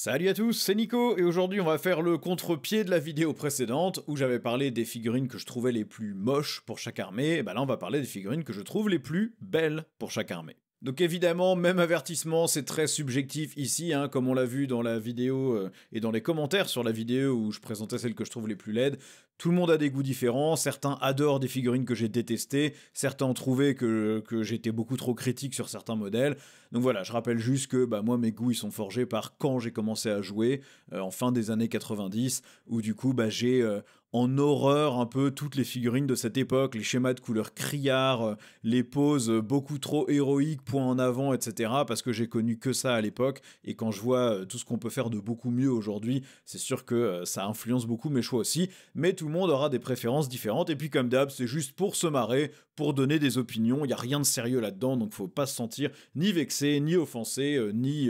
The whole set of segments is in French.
Salut à tous, c'est Nico et aujourd'hui on va faire le contre-pied de la vidéo précédente où j'avais parlé des figurines que je trouvais les plus moches pour chaque armée, et bah là on va parler des figurines que je trouve les plus belles pour chaque armée. Donc évidemment, même avertissement, c'est très subjectif ici, hein, comme on l'a vu dans la vidéo et dans les commentaires sur la vidéo où je présentais celles que je trouve les plus laides. Tout le monde a des goûts différents, certains adorent des figurines que j'ai détestées, certains ont trouvé que j'étais beaucoup trop critique sur certains modèles. Donc voilà, je rappelle juste que bah, moi mes goûts ils sont forgés par quand j'ai commencé à jouer, en fin des années 90, où du coup bah, j'ai en horreur un peu toutes les figurines de cette époque, les schémas de couleur criard, les poses beaucoup trop héroïques, points en avant, etc. Parce que j'ai connu que ça à l'époque, et quand je vois tout ce qu'on peut faire de beaucoup mieux aujourd'hui, c'est sûr que ça influence beaucoup mes choix aussi, mais tout le monde aura des préférences différentes, et puis comme d'hab, c'est juste pour se marrer, pour donner des opinions, il n'y a rien de sérieux là-dedans, donc faut pas se sentir ni vexé, ni offensé, ni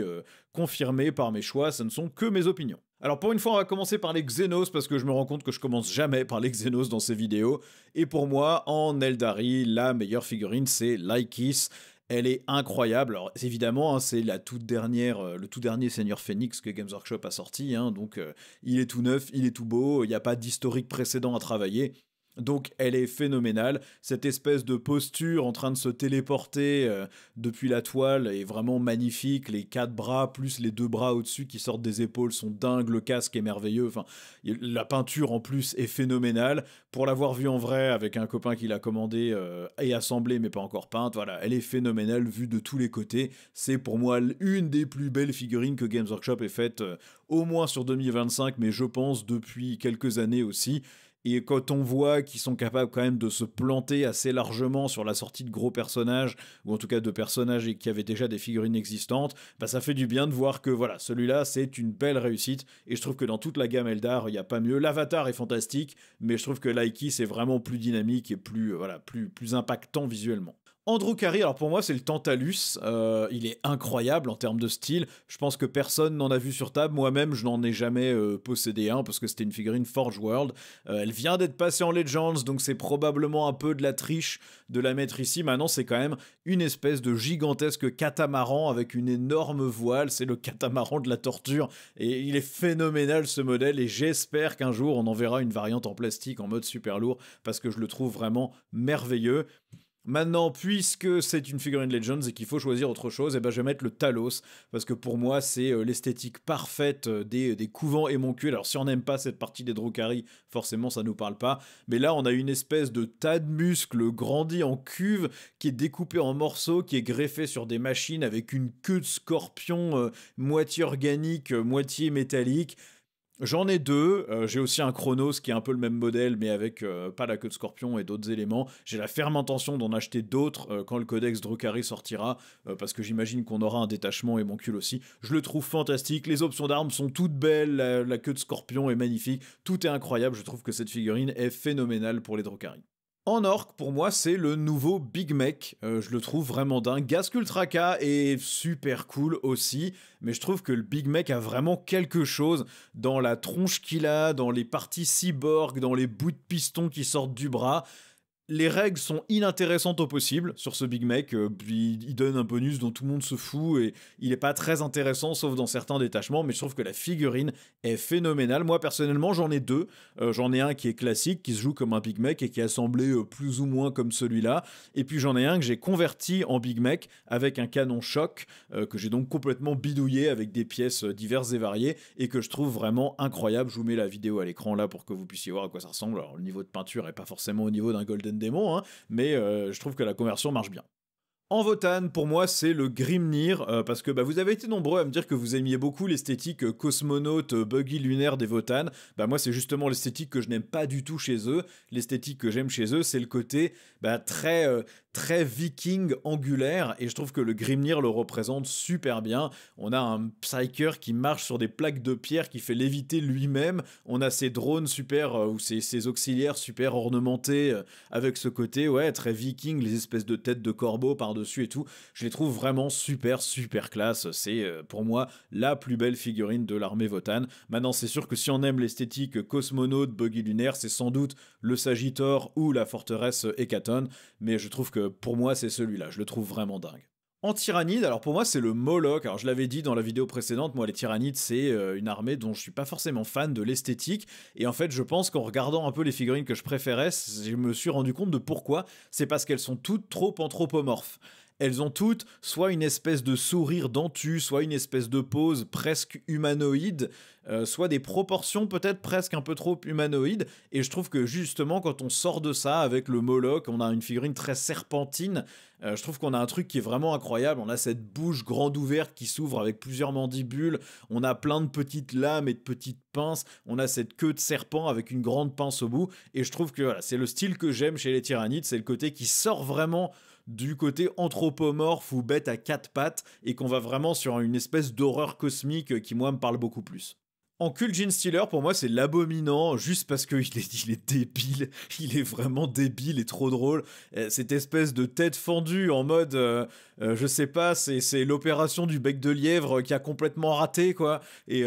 confirmé par mes choix, ce ne sont que mes opinions. Alors pour une fois, on va commencer par les Xenos, parce que je me rends compte que je commence jamais par les Xenos dans ces vidéos. Et pour moi, en Eldari, la meilleure figurine, c'est Lykis. Elle est incroyable. Alors évidemment, hein, c'est la toute dernière, le tout dernier Seigneur Phoenix que Games Workshop a sorti. Hein, donc il est tout neuf, il est tout beau, il n'y a pas d'historique précédent à travailler. Donc elle est phénoménale, cette espèce de posture en train de se téléporter depuis la toile est vraiment magnifique, les quatre bras plus les deux bras au-dessus qui sortent des épaules sont dingues, le casque est merveilleux, enfin la peinture en plus est phénoménale, pour l'avoir vue en vrai avec un copain qui l'a commandé et assemblé mais pas encore peinte, voilà, elle est phénoménale vue de tous les côtés, c'est pour moi une des plus belles figurines que Games Workshop ait faites au moins sur 2025 mais je pense depuis quelques années aussi. Et quand on voit qu'ils sont capables quand même de se planter assez largement sur la sortie de gros personnages, ou en tout cas de personnages qui avaient déjà des figurines existantes, bah ça fait du bien de voir que voilà, celui-là c'est une belle réussite, et je trouve que dans toute la gamme Eldar, il n'y a pas mieux. L'avatar est fantastique, mais je trouve que Lykis est vraiment plus dynamique et plus, voilà, plus impactant visuellement. Andrew Carey, alors pour moi c'est le Tantalus, il est incroyable en termes de style, je pense que personne n'en a vu sur table, moi-même je n'en ai jamais possédé un parce que c'était une figurine Forge World, elle vient d'être passée en Legends donc c'est probablement un peu de la triche de la mettre ici, maintenant c'est quand même une espèce de gigantesque catamaran avec une énorme voile, c'est le catamaran de la torture et il est phénoménal ce modèle et j'espère qu'un jour on en verra une variante en plastique en mode super lourd parce que je le trouve vraiment merveilleux. Maintenant, puisque c'est une figurine Legends et qu'il faut choisir autre chose, et ben je vais mettre le Talos, parce que pour moi c'est l'esthétique parfaite des couvents émoncules. Alors si on n'aime pas cette partie des Drukhari, forcément ça nous parle pas, mais là on a une espèce de tas de muscles grandis en cuve, qui est découpé en morceaux, qui est greffé sur des machines avec une queue de scorpion moitié organique, moitié métallique. J'en ai deux, j'ai aussi un Chronos qui est un peu le même modèle mais avec pas la queue de scorpion et d'autres éléments. J'ai la ferme intention d'en acheter d'autres quand le codex Drukhari sortira, parce que j'imagine qu'on aura un détachement émoncule aussi. Je le trouve fantastique, les options d'armes sont toutes belles, la queue de scorpion est magnifique, tout est incroyable, je trouve que cette figurine est phénoménale pour les Drukhari. En orc, pour moi, c'est le nouveau Big Mech. Je le trouve vraiment dingue. Gask Ultra K est super cool aussi, mais je trouve que le Big Mech a vraiment quelque chose dans la tronche qu'il a, dans les parties cyborg, dans les bouts de piston qui sortent du bras. Les règles sont inintéressantes au possible sur ce Big Mech, il donne un bonus dont tout le monde se fout et il est pas très intéressant sauf dans certains détachements, mais je trouve que la figurine est phénoménale. Moi personnellement j'en ai deux, j'en ai un qui est classique, qui se joue comme un Big Mech et qui est assemblé plus ou moins comme celui-là, et puis j'en ai un que j'ai converti en Big Mech avec un canon choc, que j'ai donc complètement bidouillé avec des pièces diverses et variées, et que je trouve vraiment incroyable. Je vous mets la vidéo à l'écran là pour que vous puissiez voir à quoi ça ressemble. Alors le niveau de peinture est pas forcément au niveau d'un Golden Démon, hein, mais je trouve que la conversion marche bien. En Votann, pour moi, c'est le Grimnir, parce que bah, vous avez été nombreux à me dire que vous aimiez beaucoup l'esthétique cosmonaute, buggy lunaire des Votann. Bah, moi, c'est justement l'esthétique que je n'aime pas du tout chez eux. L'esthétique que j'aime chez eux, c'est le côté bah, très viking angulaire, et je trouve que le Grimnir le représente super bien. On a un Psyker qui marche sur des plaques de pierre, qui fait léviter lui-même. On a ces drones super, ou ces auxiliaires super ornementés, avec ce côté, ouais, très viking, les espèces de têtes de corbeau par-dessus et tout, je les trouve vraiment super classe, c'est pour moi la plus belle figurine de l'armée Votann. Maintenant c'est sûr que si on aime l'esthétique cosmonaute, buggy lunaire, c'est sans doute le Sagittor ou la forteresse Hécaton, mais je trouve que pour moi c'est celui-là, je le trouve vraiment dingue. En tyrannide, alors pour moi c'est le Moloch, alors je l'avais dit dans la vidéo précédente, moi les tyrannides c'est une armée dont je suis pas forcément fan de l'esthétique, et en fait je pense qu'en regardant un peu les figurines que je préférais, je me suis rendu compte de pourquoi, c'est parce qu'elles sont toutes trop anthropomorphes. Elles ont toutes soit une espèce de sourire dentu, soit une espèce de pose presque humanoïde, soit des proportions peut-être presque un peu trop humanoïdes, et je trouve que justement quand on sort de ça avec le Moloch, on a une figurine très serpentine. Je trouve qu'on a un truc qui est vraiment incroyable. On a cette bouche grande ouverte qui s'ouvre avec plusieurs mandibules. On a plein de petites lames et de petites pinces. On a cette queue de serpent avec une grande pince au bout. Et je trouve que voilà, c'est le style que j'aime chez les tyrannides. C'est le côté qui sort vraiment du côté anthropomorphe ou bête à quatre pattes et qu'on va vraiment sur une espèce d'horreur cosmique qui, moi, me parle beaucoup plus. En Cult Genestealer, pour moi, c'est l'abominant, juste parce qu'il est débile. Il est vraiment débile et trop drôle. Cette espèce de tête fendue en mode, je sais pas, c'est l'opération du bec de lièvre qui a complètement raté, quoi. Et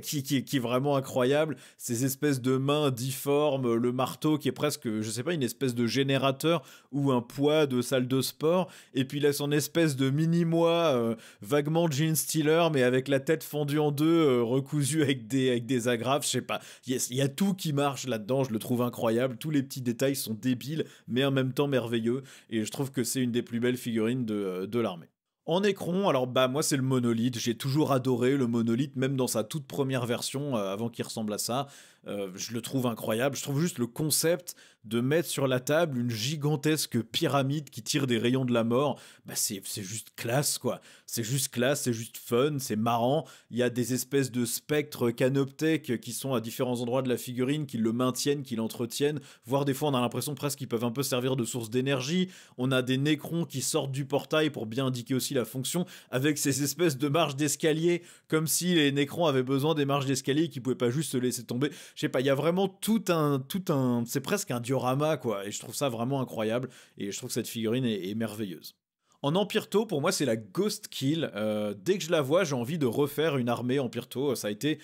qui est vraiment incroyable. Ces espèces de mains difformes, le marteau qui est presque, je sais pas, une espèce de générateur ou un poids de salle de sport. Et puis il a son espèce de mini-moi, vaguement Genestealer, mais avec la tête fendue en deux, recousue avec des agrafes, je sais pas. Il y a tout qui marche là-dedans, je le trouve incroyable. Tous les petits détails sont débiles, mais en même temps merveilleux. Et je trouve que c'est une des plus belles figurines de l'armée. En Necron, alors bah moi c'est le monolithe, j'ai toujours adoré le monolithe, même dans sa toute première version, avant qu'il ressemble à ça. Je le trouve incroyable, je trouve juste le concept de mettre sur la table une gigantesque pyramide qui tire des rayons de la mort, bah c'est juste classe quoi. C'est juste classe, c'est juste fun, c'est marrant. Il y a des espèces de spectres canoptèques qui sont à différents endroits de la figurine, qui le maintiennent, qui l'entretiennent, voire des fois on a l'impression presque qu'ils peuvent un peu servir de source d'énergie. On a des nécrons qui sortent du portail pour bien indiquer aussi la fonction, avec ces espèces de marches d'escalier, comme si les nécrons avaient besoin des marches d'escalier et qu'ils pouvaient pas juste se laisser tomber. Je sais pas, il y a vraiment c'est presque un diorama quoi, et je trouve ça vraiment incroyable, et je trouve que cette figurine est merveilleuse. En Empirto, pour moi, c'est la Ghost Kill. Dès que je la vois, j'ai envie de refaire une armée Empirto. Ça a été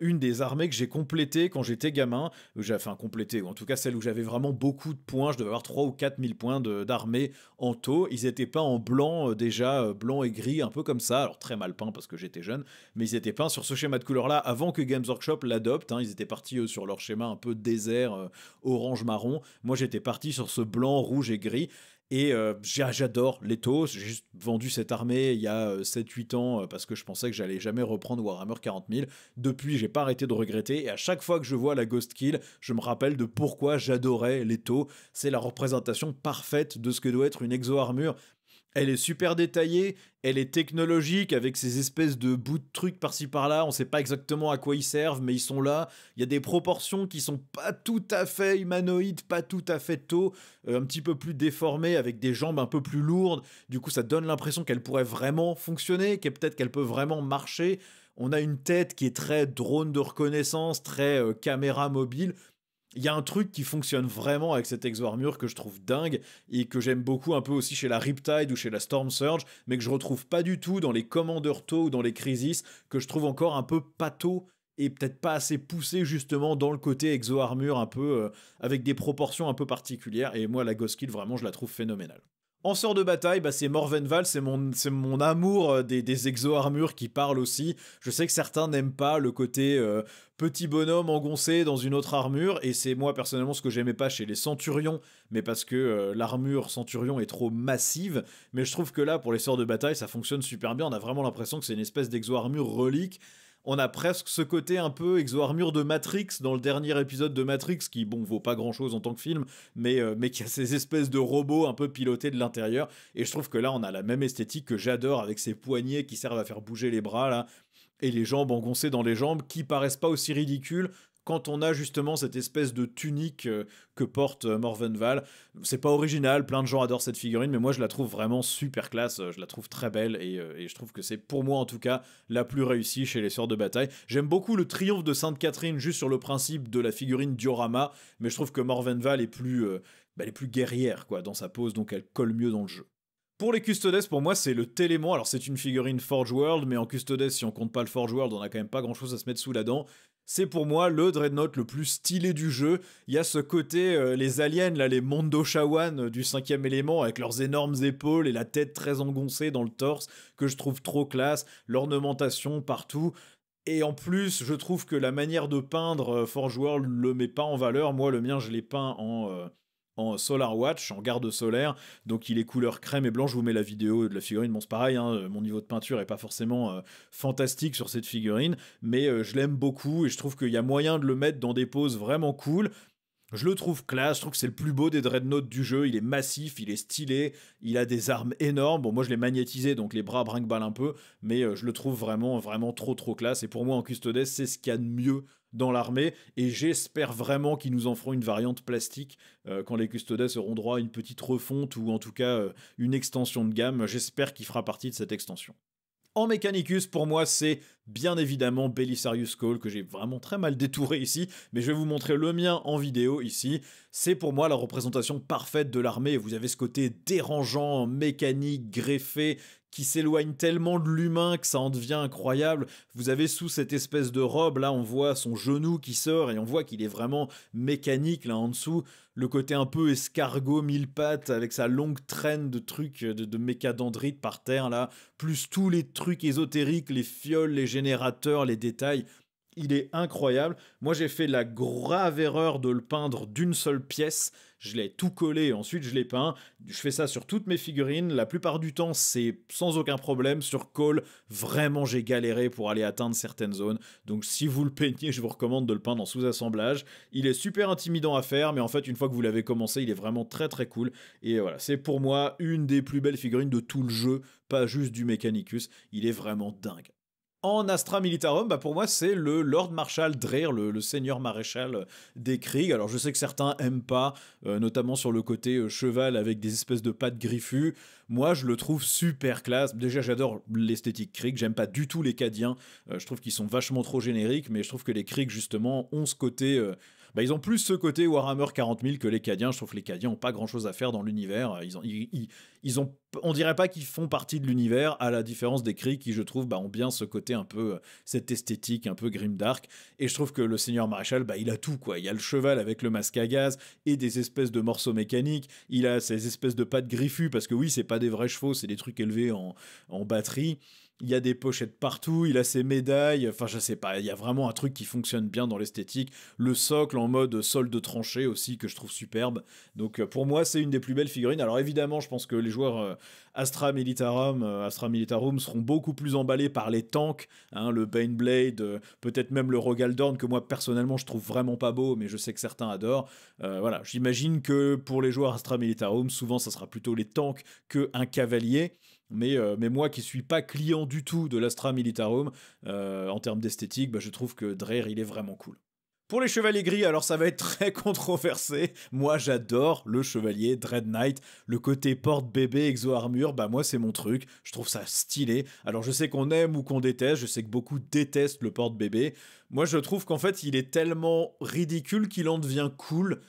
une des armées que j'ai complétées quand j'étais gamin. Enfin, complétée, ou en tout cas celle où j'avais vraiment beaucoup de points. Je devais avoir 3 ou 4 000 points d'armée en taux. Ils étaient peints en blanc, déjà, blanc et gris, un peu comme ça. Alors, très mal peints parce que j'étais jeune, mais ils étaient peints sur ce schéma de couleur-là avant que Games Workshop l'adopte. Ils étaient partis, sur leur schéma un peu désert, orange-marron. Moi, j'étais parti sur ce blanc, rouge et gris. Et j'adore Leto, j'ai juste vendu cette armée il y a 7-8 ans parce que je pensais que j'allais jamais reprendre Warhammer 40 000. Depuis, j'ai pas arrêté de regretter, et à chaque fois que je vois la Ghost Kill, je me rappelle de pourquoi j'adorais Leto. C'est la représentation parfaite de ce que doit être une exo-armure. Elle est super détaillée, elle est technologique avec ces espèces de bouts de trucs par-ci par-là, on sait pas exactement à quoi ils servent, mais ils sont là. Il y a des proportions qui sont pas tout à fait humanoïdes, pas tout à fait taux, un petit peu plus déformées avec des jambes un peu plus lourdes. Du coup, ça donne l'impression qu'elle pourrait vraiment fonctionner, peut-être qu'elle peut vraiment marcher. On a une tête qui est très drone de reconnaissance, très caméra mobile. Il y a un truc qui fonctionne vraiment avec cette exo-armure que je trouve dingue et que j'aime beaucoup un peu aussi chez la Riptide ou chez la Storm Surge, mais que je retrouve pas du tout dans les Commander TOW ou dans les Crisis, que je trouve encore un peu pâteau et peut-être pas assez poussé justement dans le côté exo-armure un peu avec des proportions un peu particulières. Et moi, la Ghost Kill, vraiment, je la trouve phénoménale. En sort de bataille, bah c'est Morvenval, c'est mon amour des exo-armures qui parle aussi. Je sais que certains n'aiment pas le côté petit bonhomme engoncé dans une autre armure, et c'est moi personnellement ce que j'aimais pas chez les Centurions, mais parce que l'armure Centurion est trop massive. Mais je trouve que là, pour les sorts de bataille, ça fonctionne super bien. On a vraiment l'impression que c'est une espèce d'exo-armure relique. On a presque ce côté un peu exo-armure de Matrix dans le dernier épisode de Matrix, qui, bon, vaut pas grand-chose en tant que film, mais qui a ces espèces de robots un peu pilotés de l'intérieur. Et je trouve que là, on a la même esthétique que j'adore, avec ces poignets qui servent à faire bouger les bras, là, et les jambes engoncées dans les jambes, qui paraissent pas aussi ridicules quand on a justement cette espèce de tunique que porte Morvenval. C'est pas original, plein de gens adorent cette figurine, mais moi je la trouve vraiment super classe, je la trouve très belle, et je trouve que c'est pour moi en tout cas la plus réussie chez les sœurs de bataille. J'aime beaucoup le triomphe de Sainte-Catherine juste sur le principe de la figurine diorama, mais je trouve que Morvenval est elle est plus guerrière quoi, dans sa pose, donc elle colle mieux dans le jeu. Pour les Custodes, pour moi, c'est le Télémon. Alors, c'est une figurine Forge World, mais en Custodes, si on compte pas le Forge World, on a quand même pas grand chose à se mettre sous la dent. C'est pour moi le Dreadnought le plus stylé du jeu. Il y a ce côté, les aliens, là, les Mondo Shawan du 5e élément, avec leurs énormes épaules et la tête très engoncée dans le torse, que je trouve trop classe, l'ornementation partout. Et en plus, je trouve que la manière de peindre Forge World le met pas en valeur. Moi, le mien, je l'ai peint en Solar Watch, en garde solaire, donc il est couleur crème et blanc. Je vous mets la vidéo de la figurine. Bon, c'est pareil, hein, mon niveau de peinture est pas forcément fantastique sur cette figurine, mais je l'aime beaucoup et je trouve qu'il y a moyen de le mettre dans des poses vraiment cool. Je le trouve classe, je trouve que c'est le plus beau des Dreadnoughts du jeu, il est massif, il est stylé, il a des armes énormes. Bon, moi je l'ai magnétisé, donc les bras brinque-balle un peu, mais je le trouve vraiment, vraiment trop classe. Et pour moi, en Custodes, c'est ce qu'il y a de mieux dans l'armée, et j'espère vraiment qu'ils nous en feront une variante plastique quand les Custodes auront droit à une petite refonte, ou en tout cas une extension de gamme. J'espère qu'il fera partie de cette extension. En Mechanicus, pour moi, c'est bien évidemment Belisarius Cawl, que j'ai vraiment très mal détouré ici, mais je vais vous montrer le mien en vidéo ici. C'est pour moi la représentation parfaite de l'armée. Vous avez ce côté dérangeant, mécanique, greffé, qui s'éloigne tellement de l'humain que ça en devient incroyable. Vous avez sous cette espèce de robe, là on voit son genou qui sort, et on voit qu'il est vraiment mécanique là en dessous. Le côté un peu escargot mille pattes avec sa longue traîne de trucs de mécadendrites par terre là, plus tous les trucs ésotériques, les fioles, les générateurs, les détails. Il est incroyable. Moi, j'ai fait la grave erreur de le peindre d'une seule pièce. Je l'ai tout collé, ensuite je l'ai peint. Je fais ça sur toutes mes figurines. La plupart du temps, c'est sans aucun problème. Sur Cawl, vraiment, j'ai galéré pour aller atteindre certaines zones. Donc, si vous le peignez, je vous recommande de le peindre en sous-assemblage. Il est super intimidant à faire, mais en fait, une fois que vous l'avez commencé, il est vraiment très cool. Et voilà, c'est pour moi une des plus belles figurines de tout le jeu, pas juste du Mechanicus. Il est vraiment dingue. En Astra Militarum, bah pour moi, c'est le Lord Marshal Dreyr, le seigneur maréchal des Krieg. Alors, je sais que certains aiment pas, notamment sur le côté cheval avec des espèces de pattes griffues. Moi, je le trouve super classe. Déjà, j'adore l'esthétique Krieg. J'aime pas du tout les Cadiens. Je trouve qu'ils sont vachement trop génériques, mais je trouve que les Krieg, justement, ont ce côté... ils ont plus ce côté Warhammer 40 000 que les Cadiens. Je trouve que les Cadiens ont pas grand chose à faire dans l'univers. On dirait pas qu'ils font partie de l'univers, à la différence des Krieg qui, je trouve, ont bien ce côté un peu, cette esthétique un peu grimdark. Et je trouve que le Seigneur Maréchal, il a tout, quoi. Il y a le cheval avec le masque à gaz et des espèces de morceaux mécaniques. Il a ces espèces de pattes griffues, parce que oui, c'est pas des vrais chevaux, c'est des trucs élevés en batterie. Il y a des pochettes partout, il a ses médailles, enfin je sais pas, il y a vraiment un truc qui fonctionne bien dans l'esthétique. Le socle en mode sol de tranchée aussi que je trouve superbe. Donc pour moi c'est une des plus belles figurines. Alors évidemment je pense que les joueurs Astra Militarum seront beaucoup plus emballés par les tanks, hein, le Baneblade, peut-être même le Rogaldorn que moi personnellement je trouve vraiment pas beau, mais je sais que certains adorent. Voilà, j'imagine que pour les joueurs Astra Militarum, souvent ça sera plutôt les tanks qu'un cavalier. Mais moi qui suis pas client du tout de l'Astra Militarum, en termes d'esthétique, je trouve que Dreyr il est vraiment cool. Pour les chevaliers gris, alors ça va être très controversé. Moi j'adore le chevalier Dread Knight. Le côté porte-bébé exo-armure, moi c'est mon truc. Je trouve ça stylé. Alors je sais qu'on aime ou qu'on déteste, je sais que beaucoup détestent le porte-bébé. Moi je trouve qu'en fait il est tellement ridicule qu'il en devient cool.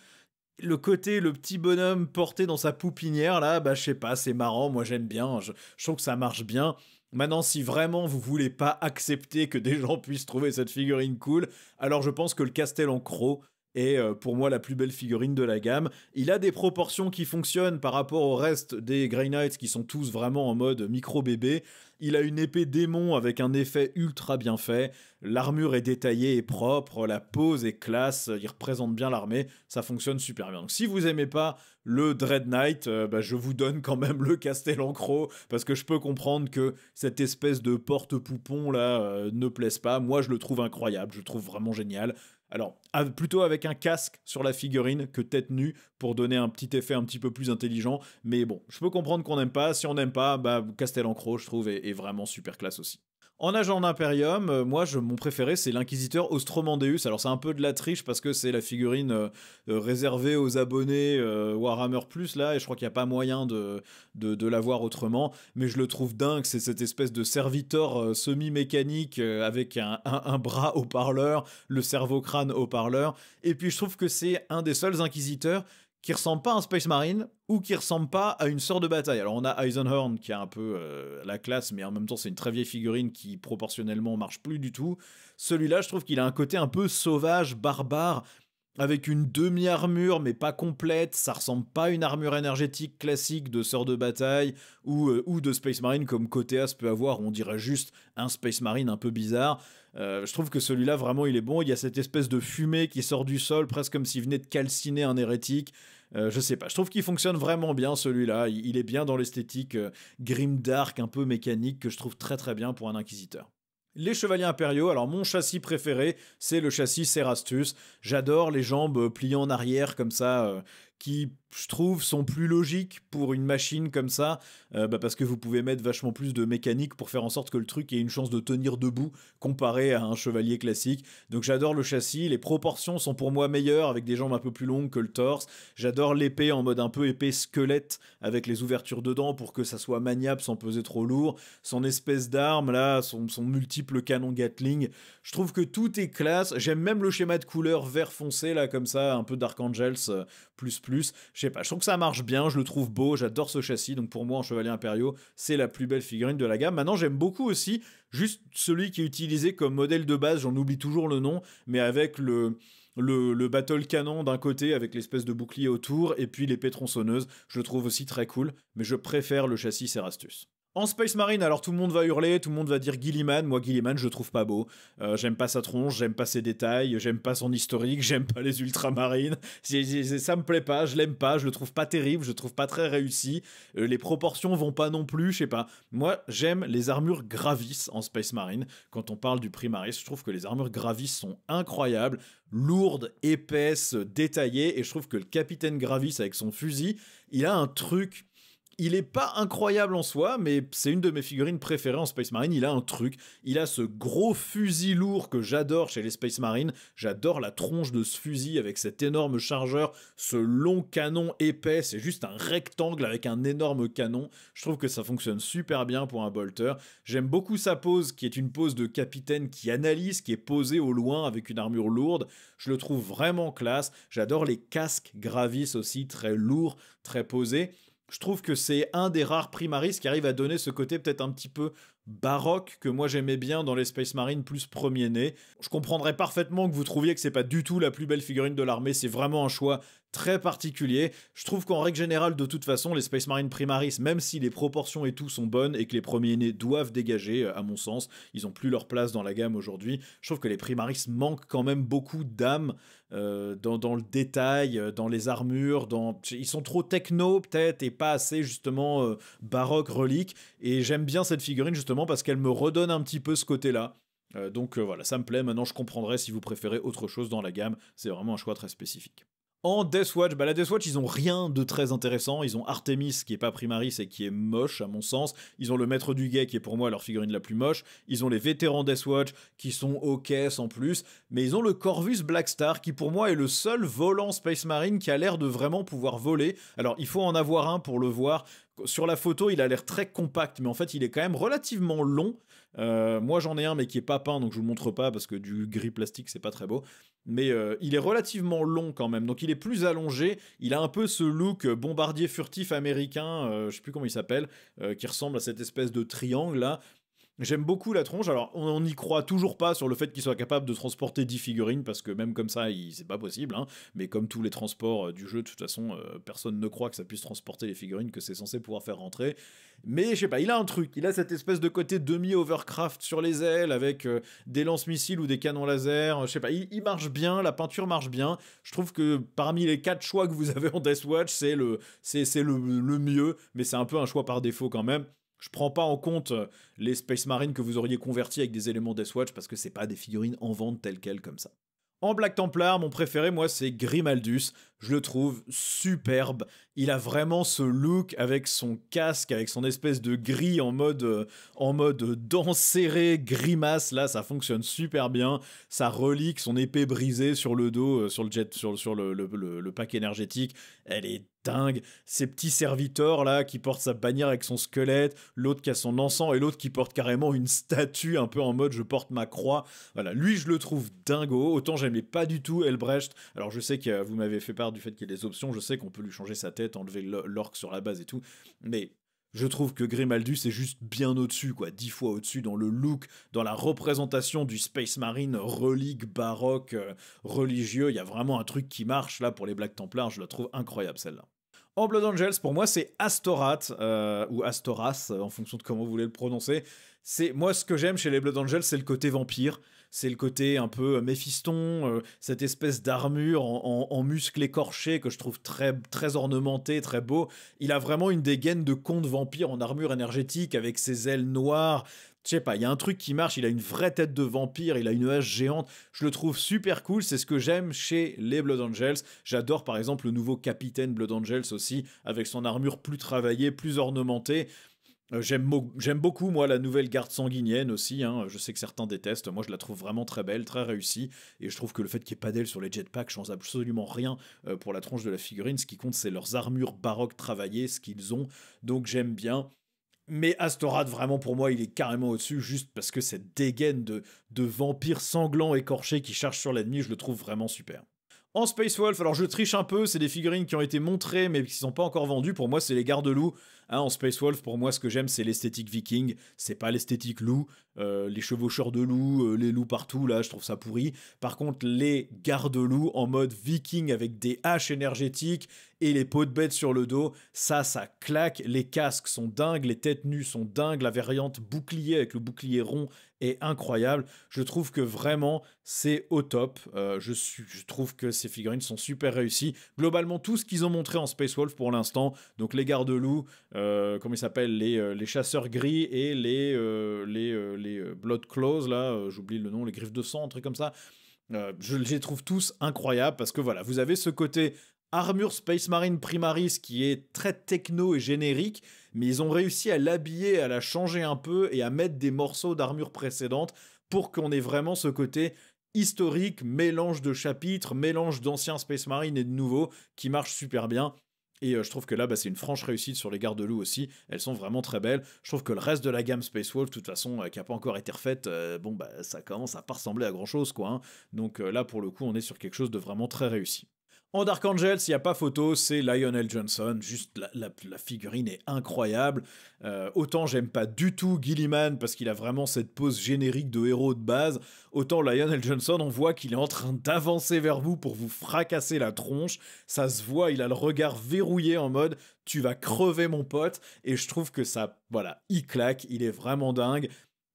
Le côté, le petit bonhomme porté dans sa poupinière, là, je sais pas, c'est marrant, moi j'aime bien, je trouve que ça marche bien. Maintenant, si vraiment vous voulez pas accepter que des gens puissent trouver cette figurine cool, alors je pense que le Castel en Croc est pour moi la plus belle figurine de la gamme. Il a des proportions qui fonctionnent par rapport au reste des Grey Knights qui sont tous vraiment en mode micro-bébé. Il a une épée démon avec un effet ultra bien fait. L'armure est détaillée et propre, la pose est classe, il représente bien l'armée, ça fonctionne super bien. Donc si vous aimez pas le Dread Knight, je vous donne quand même le Castel en Croc, parce que je peux comprendre que cette espèce de porte-poupon là ne plaise pas. Moi je le trouve incroyable, je le trouve vraiment génial. Alors, plutôt avec un casque sur la figurine que tête nue pour donner un petit effet un petit peu plus intelligent. Mais bon, je peux comprendre qu'on n'aime pas. Si on n'aime pas, Castel en Croc, je trouve, est vraiment super classe aussi. En agent d'Imperium, moi, mon préféré, c'est l'inquisiteur Ostromandeus. Alors, c'est un peu de la triche parce que c'est la figurine réservée aux abonnés Warhammer Plus, là, et je crois qu'il n'y a pas moyen de l'avoir autrement. Mais je le trouve dingue, c'est cette espèce de serviteur semi-mécanique avec un bras haut-parleur, le cerveau-crâne haut-parleur. Et puis, je trouve que c'est un des seuls inquisiteurs qui ressemble pas à un Space Marine ou qui ressemble pas à une sœur de bataille. Alors on a Eisenhorn qui a un peu la classe, mais en même temps c'est une très vieille figurine qui proportionnellement marche plus du tout. Celui-là, je trouve qu'il a un côté un peu sauvage, barbare, avec une demi-armure mais pas complète. Ça ressemble pas à une armure énergétique classique de sœur de bataille ou de Space Marine comme Koteas peut avoir. On dirait juste un Space Marine un peu bizarre. Je trouve que celui-là vraiment il est bon. Il y a cette espèce de fumée qui sort du sol, presque comme s'il venait de calciner un hérétique. Je sais pas, je trouve qu'il fonctionne vraiment bien celui-là. Il est bien dans l'esthétique grimdark, un peu mécanique, que je trouve très très bien pour un inquisiteur. Les chevaliers impériaux, alors mon châssis préféré, c'est le châssis Cerastus. J'adore les jambes pliées en arrière comme ça, qui, je trouve, sont plus logiques pour une machine comme ça, parce que vous pouvez mettre vachement plus de mécanique pour faire en sorte que le truc ait une chance de tenir debout comparé à un chevalier classique. Donc j'adore le châssis, les proportions sont pour moi meilleures avec des jambes un peu plus longues que le torse. J'adore l'épée en mode un peu épée squelette avec les ouvertures dedans pour que ça soit maniable sans peser trop lourd. Son espèce d'arme là, son multiple canon Gatling, je trouve que tout est classe. J'aime même le schéma de couleur vert foncé là comme ça, un peu Dark Angels plus. Je sais pas, je trouve que ça marche bien, je le trouve beau, j'adore ce châssis, donc pour moi en chevalier impériaux, c'est la plus belle figurine de la gamme. Maintenant j'aime beaucoup aussi juste celui qui est utilisé comme modèle de base, j'en oublie toujours le nom, mais avec le battle canon d'un côté avec l'espèce de bouclier autour et puis l'épée tronçonneuse, je le trouve aussi très cool, mais je préfère le châssis Cerastus. En Space Marine, alors tout le monde va hurler, tout le monde va dire Guilliman. Moi, Guilliman, je le trouve pas beau. J'aime pas sa tronche, j'aime pas ses détails, j'aime pas son historique, j'aime pas les ultramarines. Ça me plaît pas, je l'aime pas, je le trouve pas terrible, je le trouve pas très réussi. Les proportions vont pas non plus, je sais pas. Moi, j'aime les armures Gravis en Space Marine. Quand on parle du Primaris, je trouve que les armures Gravis sont incroyables, lourdes, épaisses, détaillées, et je trouve que le capitaine Gravis avec son fusil, il a un truc. Il est pas incroyable en soi, mais c'est une de mes figurines préférées en Space Marine. Il a un truc, il a ce gros fusil lourd que j'adore chez les Space Marines. J'adore la tronche de ce fusil avec cet énorme chargeur, ce long canon épais. C'est juste un rectangle avec un énorme canon. Je trouve que ça fonctionne super bien pour un bolter. J'aime beaucoup sa pose, qui est une pose de capitaine qui analyse, qui est posée au loin avec une armure lourde. Je le trouve vraiment classe. J'adore les casques Gravis aussi, très lourds, très posés. Je trouve que c'est un des rares Primaris qui arrive à donner ce côté peut-être un petit peu baroque que moi j'aimais bien dans les Space Marines plus premier-né. Je comprendrais parfaitement que vous trouviez que c'est pas du tout la plus belle figurine de l'armée, c'est vraiment un choix très particulier. Je trouve qu'en règle générale, de toute façon, les Space Marine Primaris, même si les proportions et tout sont bonnes et que les premiers-nés doivent dégager, à mon sens, ils ont plus leur place dans la gamme aujourd'hui, je trouve que les Primaris manquent quand même beaucoup d'âme dans le détail, dans les armures, ils sont trop techno peut-être et pas assez justement baroque, relique, et j'aime bien cette figurine justement parce qu'elle me redonne un petit peu ce côté-là. Donc voilà, ça me plaît. Maintenant, je comprendrai si vous préférez autre chose dans la gamme. C'est vraiment un choix très spécifique. En Deathwatch, la Deathwatch, ils ont rien de très intéressant. Ils ont Artemis qui est pas Primaris et qui est moche à mon sens. Ils ont le Maître du Guet qui est pour moi leur figurine la plus moche. Ils ont les vétérans Deathwatch qui sont ok sans plus. Mais ils ont le Corvus Blackstar qui pour moi est le seul volant Space Marine qui a l'air de vraiment pouvoir voler. Alors il faut en avoir un pour le voir. Sur la photo, il a l'air très compact, mais en fait, il est quand même relativement long. Moi, j'en ai un, mais qui est pas peint, donc je vous le montre pas parce que du gris plastique, c'est pas très beau. Mais il est relativement long quand même, donc il est plus allongé. Il a un peu ce look bombardier furtif américain, je sais plus comment il s'appelle, qui ressemble à cette espèce de triangle là. J'aime beaucoup la tronche. Alors, on n'y croit toujours pas sur le fait qu'il soit capable de transporter 10 figurines, parce que même comme ça, c'est pas possible. Hein. Mais comme tous les transports du jeu, de toute façon, personne ne croit que ça puisse transporter les figurines, que c'est censé pouvoir faire rentrer. Mais je sais pas, il a un truc. Il a cette espèce de côté demi-overcraft sur les ailes, avec des lance-missiles ou des canons laser. Je sais pas, il marche bien, la peinture marche bien. Je trouve que parmi les 4 choix que vous avez en Deathwatch, c'est le mieux, mais c'est un peu un choix par défaut quand même. Je prends pas en compte les Space Marines que vous auriez convertis avec des éléments Deathwatch parce que c'est pas des figurines en vente telles quelles comme ça. En Black Templar, mon préféré, moi, c'est Grimaldus. Je le trouve superbe. Il a vraiment ce look avec son casque, avec son espèce de gris en mode dents serrées, grimace. Là, ça fonctionne super bien. Sa relique, son épée brisée sur le dos, sur le pack énergétique, elle est dingue. Ces petits serviteurs là qui portent sa bannière avec son squelette, l'autre qui a son encens et l'autre qui porte carrément une statue un peu en mode je porte ma croix. Voilà, lui je le trouve dingo. Autant j'aimais pas du tout Elbrecht. Alors je sais que vous m'avez fait part du fait qu'il y ait des options, je sais qu'on peut lui changer sa tête, enlever l'orque sur la base et tout, mais je trouve que Grimaldus est juste bien au-dessus, quoi, 10 fois au-dessus dans le look, dans la représentation du Space Marine relique, baroque, religieux. Il y a vraiment un truc qui marche là pour les Black Templars, je la trouve incroyable celle-là. En Blood Angels, pour moi, c'est Astorath, ou Astoras, en fonction de comment vous voulez le prononcer. Moi, ce que j'aime chez les Blood Angels, c'est le côté vampire. C'est le côté un peu Méphiston, cette espèce d'armure en muscles écorchés que je trouve très, très ornementé, très beau. Il a vraiment une dégaine de conte vampire en armure énergétique avec ses ailes noires. Je sais pas, il y a un truc qui marche, il a une vraie tête de vampire, il a une hache géante, je le trouve super cool, c'est ce que j'aime chez les Blood Angels. J'adore par exemple le nouveau capitaine Blood Angels aussi, avec son armure plus travaillée, plus ornementée. J'aime beaucoup, moi, la nouvelle garde sanguinienne aussi, hein. Je sais que certains détestent, moi je la trouve vraiment très belle, très réussie, et je trouve que le fait qu'il n'y ait pas d'elle sur les jetpacks change absolument rien pour la tronche de la figurine. Ce qui compte, c'est leurs armures baroques travaillées, ce qu'ils ont, donc j'aime bien. Mais Astorath, vraiment, pour moi, il est carrément au-dessus, juste parce que cette dégaine de vampire sanglant écorché qui charge sur l'ennemi, je le trouve vraiment super. En Space Wolf, alors je triche un peu, c'est des figurines qui ont été montrées mais qui ne sont pas encore vendues. Pour moi, c'est les garde-loups. Hein, en Space Wolf, pour moi, ce que j'aime, c'est l'esthétique viking. C'est pas l'esthétique loup. Les chevaucheurs de loups, les loups partout, là, je trouve ça pourri. Par contre, les garde-loups en mode viking avec des haches énergétiques et les peaux de bête sur le dos, ça claque. Les casques sont dingues, les têtes nues sont dingues. La variante bouclier avec le bouclier rond est incroyable. Je trouve que vraiment, c'est au top. Je trouve que ces figurines sont super réussies. Globalement, tout ce qu'ils ont montré en Space Wolf pour l'instant, donc les garde-loups, comment ils s'appellent, les chasseurs gris et les Blood Claws, là, j'oublie le nom, les griffes de sang, un truc comme ça. Je les trouve tous incroyables parce que voilà, vous avez ce côté armure Space Marine Primaris qui est très techno et générique, mais ils ont réussi à l'habiller, à la changer un peu et à mettre des morceaux d'armure précédente pour qu'on ait vraiment ce côté historique, mélange de chapitres, mélange d'anciens Space Marine et de nouveaux qui marche super bien. Et je trouve que là, c'est une franche réussite sur les garde-loups aussi. Elles sont vraiment très belles. Je trouve que le reste de la gamme Space Wolf, de toute façon, qui n'a pas encore été refaite, ça commence à pas ressembler à grand-chose, quoi. Hein. Donc là, pour le coup, on est sur quelque chose de vraiment très réussi. En Dark Angel, s'il n'y a pas photo, c'est Lionel Johnson. Juste la figurine est incroyable. Autant j'aime pas du tout Gilliman parce qu'il a vraiment cette pose générique de héros de base. Autant Lionel Johnson, on voit qu'il est en train d'avancer vers vous pour vous fracasser la tronche. Ça se voit, il a le regard verrouillé en mode tu vas crever mon pote. Et je trouve que ça, voilà, il claque, il est vraiment dingue.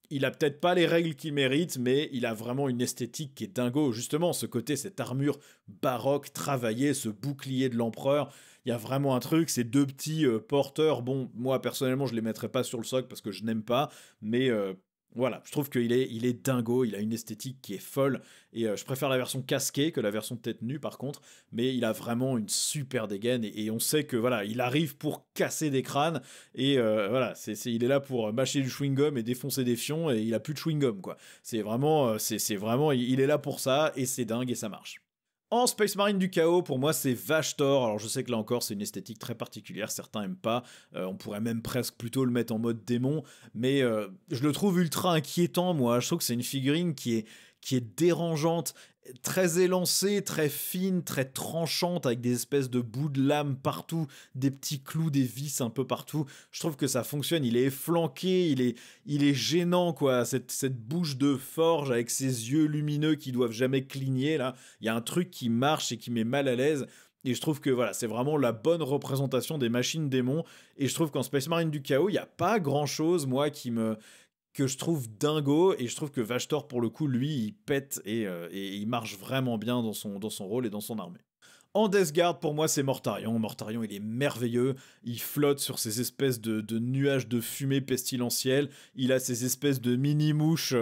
Il a peut-être pas les règles qu'il mérite, mais il a vraiment une esthétique qui est dingo. Justement, ce côté, cette armure baroque travaillée, ce bouclier de l'empereur, il y a vraiment un truc. Ces deux petits porteurs, bon, moi personnellement, je les mettrais pas sur le socle parce que je n'aime pas, mais voilà, je trouve qu'il est dingo. Il a une esthétique qui est folle, et je préfère la version casquée que la version tête nue par contre. Mais il a vraiment une super dégaine, et on sait que voilà, il arrive pour casser des crânes, et voilà, il est là pour mâcher du chewing-gum et défoncer des fions, et il a plus de chewing-gum quoi. C'est vraiment, il est là pour ça, et c'est dingue et ça marche. En Space Marine du Chaos, pour moi, c'est Vashtor. Alors, je sais que là encore, c'est une esthétique très particulière. Certains aiment pas. On pourrait même presque plutôt le mettre en mode démon. Mais je le trouve ultra inquiétant, moi. Je trouve que c'est une figurine qui est dérangeante, très élancée, très fine, très tranchante, avec des espèces de bouts de lame partout, des petits clous, des vis un peu partout. Je trouve que ça fonctionne. Il est efflanqué, il est gênant, quoi. Cette bouche de forge avec ses yeux lumineux qui doivent jamais cligner, là. Il y a un truc qui marche et qui met mal à l'aise. Et je trouve que voilà, c'est vraiment la bonne représentation des machines démons. Et je trouve qu'en Space Marine du Chaos, il n'y a pas grand chose, moi, que je trouve dingo, et je trouve que Vashtor, pour le coup, lui, il pète, et il marche vraiment bien dans son rôle et dans son armée. En Death Guard, pour moi, c'est Mortarion. Mortarion, il est merveilleux. Il flotte sur ces espèces de nuages de fumée pestilentielle. Il a ces espèces de mini-mouches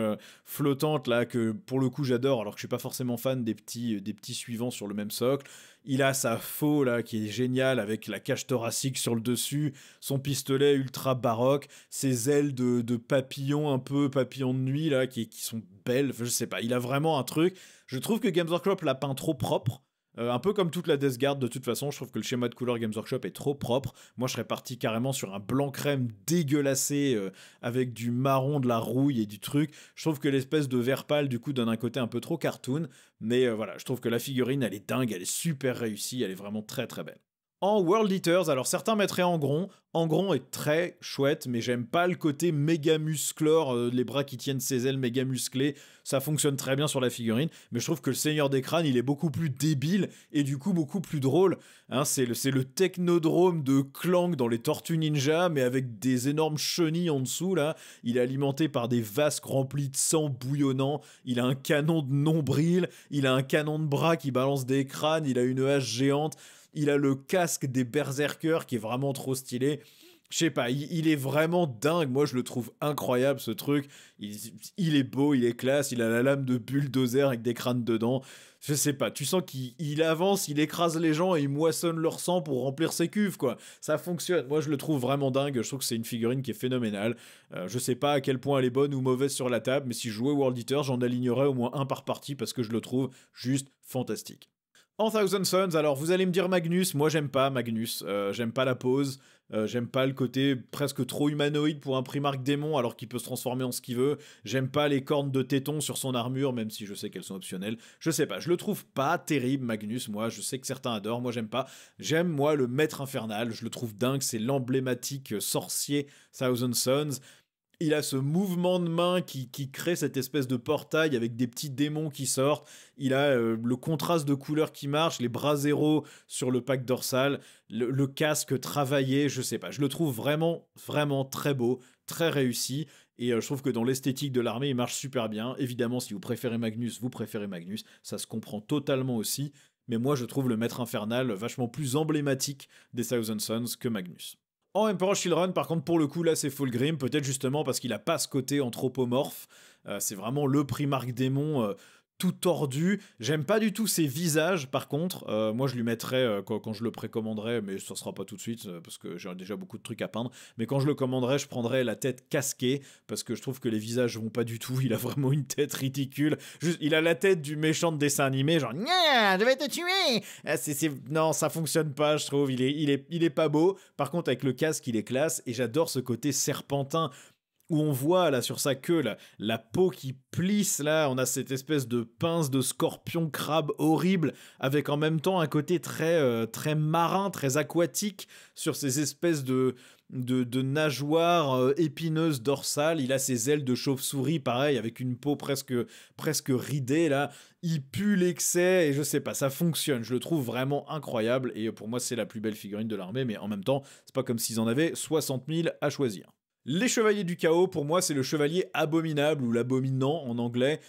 flottantes, là, que pour le coup, j'adore, alors que je suis pas forcément fan des petits suivants sur le même socle. Il a sa faux, là, qui est géniale, avec la cage thoracique sur le dessus, son pistolet ultra baroque, ses ailes de papillon, un peu papillon de nuit, là, qui sont belles. Enfin, je sais pas, il a vraiment un truc. Je trouve que Games Workshop l'a peint trop propre. Un peu comme toute la Death Guard, de toute façon, je trouve que le schéma de couleur Games Workshop est trop propre. Moi, je serais parti carrément sur un blanc crème dégueulassé avec du marron, de la rouille et du truc. Je trouve que l'espèce de vert pâle, du coup, donne un côté un peu trop cartoon. Mais voilà, je trouve que la figurine, elle est dingue, elle est super réussie, elle est vraiment très très belle. En World Eaters, alors certains mettraient Angron. Angron est très chouette, mais j'aime pas le côté méga musclore, les bras qui tiennent ses ailes méga musclés. Ça fonctionne très bien sur la figurine, mais je trouve que le Seigneur des Crânes, il est beaucoup plus débile et du coup beaucoup plus drôle. Hein, c'est le technodrome de Clank dans les Tortues Ninja, mais avec des énormes chenilles en dessous, là. Il est alimenté par des vasques remplis de sang bouillonnant. Il a un canon de nombril, il a un canon de bras qui balance des crânes, il a une hache géante. Il a le casque des berserkers qui est vraiment trop stylé. Je sais pas, il est vraiment dingue. Moi, je le trouve incroyable, ce truc. Il est beau, il est classe. Il a la lame de bulldozer avec des crânes dedans. Je sais pas, tu sens qu'il avance, il écrase les gens et il moissonne leur sang pour remplir ses cuves, quoi. Ça fonctionne. Moi, je le trouve vraiment dingue. Je trouve que c'est une figurine qui est phénoménale. Je sais pas à quel point elle est bonne ou mauvaise sur la table, mais si je jouais World Eater, j'en alignerais au moins un par partie parce que je le trouve juste fantastique. En Thousand Sons, alors vous allez me dire Magnus, moi j'aime pas Magnus, j'aime pas la pose, j'aime pas le côté presque trop humanoïde pour un Primarque démon alors qu'il peut se transformer en ce qu'il veut, j'aime pas les cornes de téton sur son armure même si je sais qu'elles sont optionnelles, je sais pas, je le trouve pas terrible Magnus, moi je sais que certains adorent, moi j'aime pas, j'aime moi le Maître Infernal, je le trouve dingue, c'est l'emblématique sorcier Thousand Sons. Il a ce mouvement de main qui crée cette espèce de portail avec des petits démons qui sortent. Il a le contraste de couleurs qui marche, les bras zéro sur le pack dorsal, le casque travaillé, je sais pas. Je le trouve vraiment, vraiment très beau, très réussi. Et je trouve que dans l'esthétique de l'armée, il marche super bien. Évidemment, si vous préférez Magnus, vous préférez Magnus. Ça se comprend totalement aussi. Mais moi, je trouve le Maître Infernal vachement plus emblématique des Thousand Sons que Magnus. En Emperor Children, par contre, pour le coup, là, c'est Fulgrim, peut-être justement parce qu'il a pas ce côté anthropomorphe. C'est vraiment le Primarque démon tout tordu. J'aime pas du tout ses visages, par contre. Moi, je lui mettrais, quand je le précommanderais, mais ça sera pas tout de suite, parce que j'ai déjà beaucoup de trucs à peindre. Mais quand je le commanderais, je prendrais la tête casquée, parce que je trouve que les visages vont pas du tout. Il a vraiment une tête ridicule. Juste, il a la tête du méchant de dessin animé, genre, Nya, je vais te tuer. Non, ça fonctionne pas, je trouve. Il est pas beau. Par contre, avec le casque, il est classe, et j'adore ce côté serpentin où on voit là sur sa queue la peau qui plisse là, on a cette espèce de pince de scorpion crabe horrible avec en même temps un côté très marin, très aquatique sur ces espèces de nageoires épineuses dorsales. Il a ses ailes de chauve-souris pareil avec une peau presque ridée là. Il pue l'excès et je sais pas, ça fonctionne. Je le trouve vraiment incroyable et pour moi c'est la plus belle figurine de l'armée, mais en même temps c'est pas comme s'ils en avaient 60 000 à choisir. Les Chevaliers du Chaos, pour moi, c'est le chevalier abominable ou l'abominant en anglais.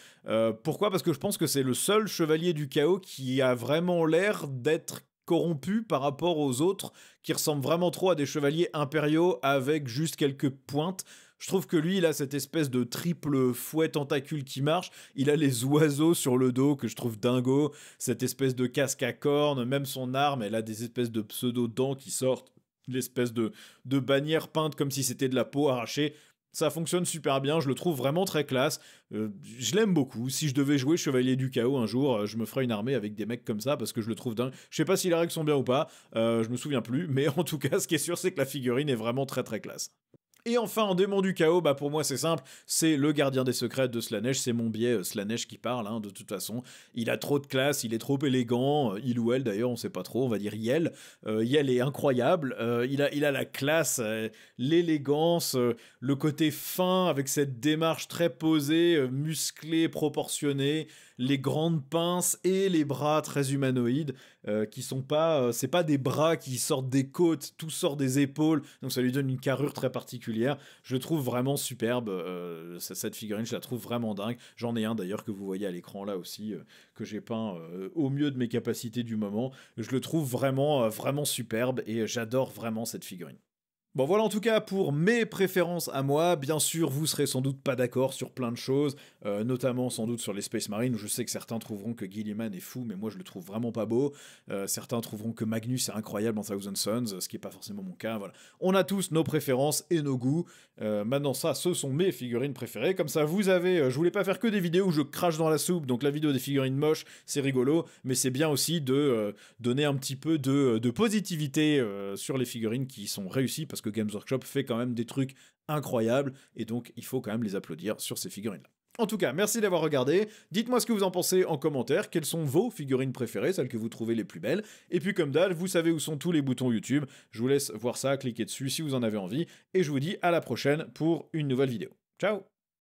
Pourquoi ? Parce que je pense que c'est le seul chevalier du Chaos qui a vraiment l'air d'être corrompu par rapport aux autres, qui ressemblent vraiment trop à des chevaliers impériaux avec juste quelques pointes. Je trouve que lui, il a cette espèce de triple fouet tentacule qui marche. Il a les oiseaux sur le dos que je trouve dingo. Cette espèce de casque à cornes, même son arme, elle a des espèces de pseudo-dents qui sortent. L'espèce de bannière peinte comme si c'était de la peau arrachée. Ça fonctionne super bien, je le trouve vraiment très classe. Je l'aime beaucoup. Si je devais jouer Chevalier du Chaos un jour, je me ferais une armée avec des mecs comme ça parce que je le trouve dingue. Je sais pas si les règles sont bien ou pas, je me souviens plus, mais en tout cas, ce qui est sûr, c'est que la figurine est vraiment très très classe. Et enfin, en démon du chaos, bah pour moi c'est simple, c'est le gardien des secrets de Slaanesh, c'est mon biais Slaanesh qui parle, hein, de toute façon. Il a trop de classe, il est trop élégant, il ou elle d'ailleurs, on sait pas trop, on va dire Yel. Yel est incroyable, il a la classe, l'élégance, le côté fin avec cette démarche très posée, musclée, proportionnée, les grandes pinces et les bras très humanoïdes qui sont pas, c'est pas des bras qui sortent des côtes, tout sort des épaules, donc ça lui donne une carrure très particulière. Je le trouve vraiment superbe, cette figurine, je la trouve vraiment dingue. J'en ai un d'ailleurs que vous voyez à l'écran là aussi, que j'ai peint au mieux de mes capacités du moment. Je le trouve vraiment, vraiment superbe et j'adore vraiment cette figurine. Bon voilà en tout cas pour mes préférences à moi, bien sûr vous serez sans doute pas d'accord sur plein de choses, notamment sans doute sur les Space Marines, où je sais que certains trouveront que Gilliman est fou, mais moi je le trouve vraiment pas beau, certains trouveront que Magnus est incroyable dans Thousand Sons, ce qui est pas forcément mon cas, voilà. On a tous nos préférences et nos goûts, maintenant ça ce sont mes figurines préférées, comme ça vous avez, je voulais pas faire que des vidéos où je crache dans la soupe, donc la vidéo des figurines moches c'est rigolo, mais c'est bien aussi de donner un petit peu de positivité sur les figurines qui sont réussies, parce que Games Workshop fait quand même des trucs incroyables, et donc il faut quand même les applaudir sur ces figurines-là. En tout cas, merci d'avoir regardé, dites-moi ce que vous en pensez en commentaire, quelles sont vos figurines préférées, celles que vous trouvez les plus belles, et puis comme d'hab, vous savez où sont tous les boutons YouTube, je vous laisse voir ça, cliquez dessus si vous en avez envie, et je vous dis à la prochaine pour une nouvelle vidéo. Ciao!